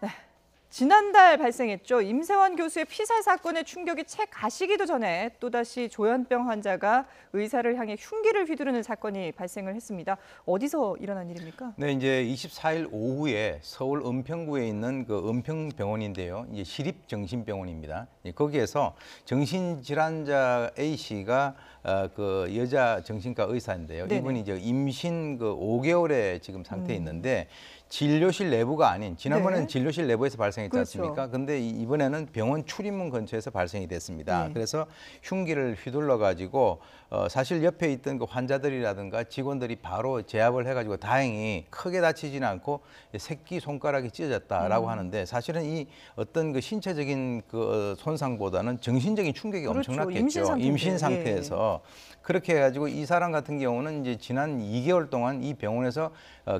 네. 지난달 발생했죠. 임세원 교수의 피살 사건의 충격이 채 가시기도 전에 또다시 조현병 환자가 의사를 향해 흉기를 휘두르는 사건이 발생을 했습니다. 어디서 일어난 일입니까? 네, 이제 24일 오후에 서울 은평구에 있는 그 은평병원인데요. 이제 시립정신병원입니다. 거기에서 정신질환자 A 씨가 그 여자 정신과 의사인데요. 네네. 이분이 이제 임신 그 5개월의 지금 상태에 있는데 진료실 내부가 아닌 지난번에는 네. 진료실 내부에서 발생했지 그렇죠. 않습니까? 근데 이번에는 병원 출입문 근처에서 발생이 됐습니다. 네. 그래서 흉기를 휘둘러 가지고 사실 옆에 있던 그 환자들이라든가 직원들이 바로 제압을 해가지고 다행히 크게 다치지는 않고 새끼 손가락이 찢어졌다라고 하는데 사실은 이 어떤 그 신체적인 그 손상보다는 정신적인 충격이 그렇죠. 엄청났겠죠. 임신 상태에서. 그렇게 해가지고 이 사람 같은 경우는 이제 지난 2개월 동안 이 병원에서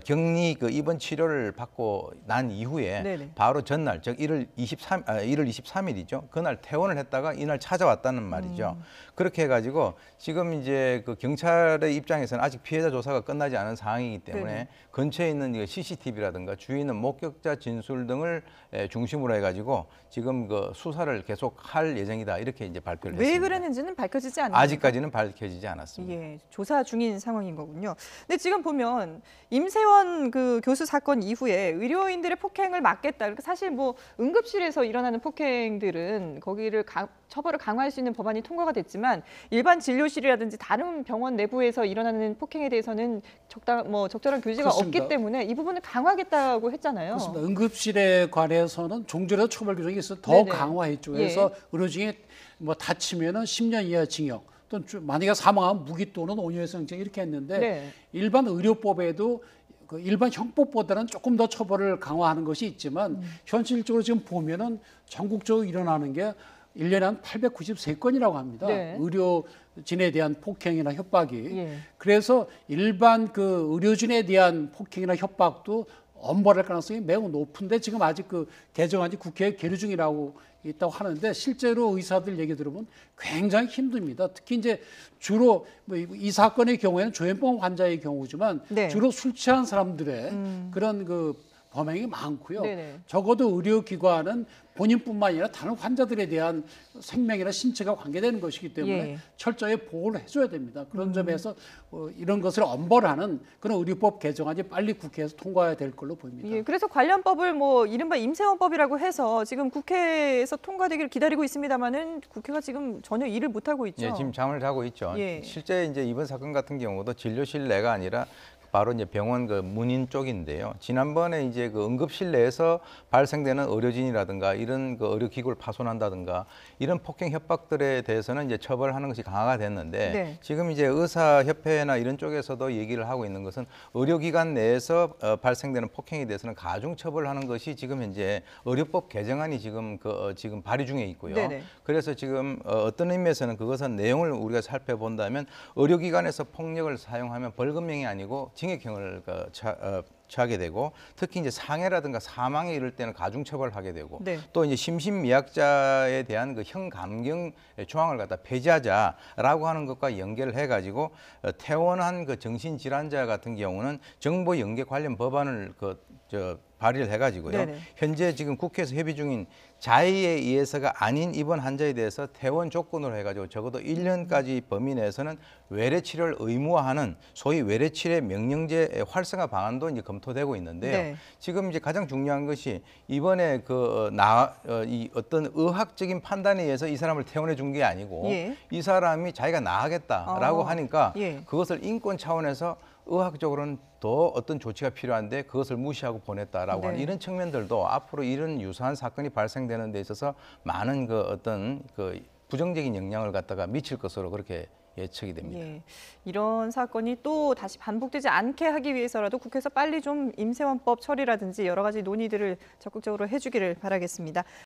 격리 그 입원 치료를 받고 난 이후에 네네. 바로 전날, 즉 1월 23일이죠. 그날 퇴원을 했다가 이날 찾아왔다는 말이죠. 그렇게 해가지고 지금 이제 그 경찰의 입장에서는 아직 피해자 조사가 끝나지 않은 상황이기 때문에 네네. 근처에 있는 CCTV라든가 주위에 있는 목격자 진술 등을 중심으로 해가지고 지금 그 수사를 계속 할 예정이다 이렇게 이제 발표를 왜 했습니다. 그랬는지는 밝혀지지 않았습니다. 아직까지는 밝혀지지 않았습니다. 예, 조사 중인 상황인 거군요. 근데 지금 보면 임세원 그 교수 사건 이후에 의료인들의 폭행을 막겠다. 그러니까 사실 뭐 응급실에서 일어나는 폭행들은 거기를 처벌을 강화할 수 있는 법안이 통과가 됐지만 일반 진료실이라든지 다른 병원 내부에서 일어나는 폭행에 대해서는 적절한 규제가 그렇습니다. 없기 때문에 이 부분을 강화하겠다고 했잖아요. 그렇습니다. 응급실에 관해서는 종전에도 처벌 규정이 있어 더 네네. 강화했죠. 그래서 의료진이 뭐 다치면은 10년 이하 징역 또는 만약에 사망하면 무기 또는 5년의 성징 이렇게 했는데 네. 일반 의료법에도 그 일반 형법보다는 조금 더 처벌을 강화하는 것이 있지만 현실적으로 지금 보면은 전국적으로 일어나는 게 1년에 한 893건이라고 합니다. 네. 의료진에 대한 폭행이나 협박이. 예. 그래서 일반 그 의료진에 대한 폭행이나 협박도 엄벌할 가능성이 매우 높은데 지금 아직 그 개정안이 국회에 계류 중이라고 있다고 하는데 실제로 의사들 얘기 들어보면 굉장히 힘듭니다. 특히 이제 주로 뭐 이 사건의 경우에는 조현병 환자의 경우지만 네. 주로 술 취한 사람들의 그런 그 범행이 많고요. 네네. 적어도 의료기관은 본인뿐만 아니라 다른 환자들에 대한 생명이나 신체가 관계되는 것이기 때문에 예. 철저히 보호를 해줘야 됩니다. 그런 점에서 이런 것을 엄벌하는 그런 의료법 개정안이 빨리 국회에서 통과해야 될 걸로 보입니다. 예, 그래서 관련법을 뭐 이른바 임세원법이라고 해서 지금 국회에서 통과되기를 기다리고 있습니다만은 국회가 지금 전혀 일을 못 하고 있죠. 예, 지금 잠을 자고 있죠. 예. 실제 이제 이번 사건 같은 경우도 진료실 내가 아니라 바로 이제 병원 그 문인 쪽인데요. 지난번에 이제 그 응급실 내에서 발생되는 의료진이라든가 이런 그 의료기구를 파손한다든가 이런 폭행 협박들에 대해서는 이제 처벌하는 것이 강화가 됐는데 네. 지금 이제 의사협회나 이런 쪽에서도 얘기를 하고 있는 것은 의료기관 내에서 발생되는 폭행에 대해서는 가중 처벌하는 것이 지금 현재 의료법 개정안이 지금 지금 발의 중에 있고요. 네네. 그래서 지금 어떤 의미에서는 그것은 내용을 우리가 살펴본다면 의료기관에서 폭력을 사용하면 벌금형이 아니고 징역형을 처하게 되고 특히 이제 상해라든가 사망에 이를 때는 가중처벌하게 되고 네. 또 이제 심신미약자에 대한 그 형 감경 조항을 갖다 폐지하자라고 하는 것과 연계를 해가지고 퇴원한 그 정신질환자 같은 경우는 정보 연계 관련 법안을 발의를 해가지고요. 네네. 현재 지금 국회에서 협의 중인 자의에 의해서가 아닌 입원 환자에 대해서 퇴원 조건으로 해가지고 적어도 1년까지 범위 내에서는 외래 치료를 의무화하는 소위 외래 치료 명령제 활성화 방안도 이제 검토되고 있는데요. 네. 지금 이제 가장 중요한 것이 이번에 이 어떤 의학적인 판단에 의해서 이 사람을 퇴원해 준 게 아니고 예. 이 사람이 자기가 나가겠다라고 하니까 예. 그것을 인권 차원에서 의학적으로는 더 어떤 조치가 필요한데 그것을 무시하고 보냈다라고 하는 네. 이런 측면들도 앞으로 이런 유사한 사건이 발생되는 데 있어서 많은 그 어떤 그 부정적인 영향을 갖다가 미칠 것으로 그렇게 예측이 됩니다. 예, 이런 사건이 또 다시 반복되지 않게 하기 위해서라도 국회에서 빨리 좀 임세원법 처리라든지 여러 가지 논의들을 적극적으로 해주기를 바라겠습니다.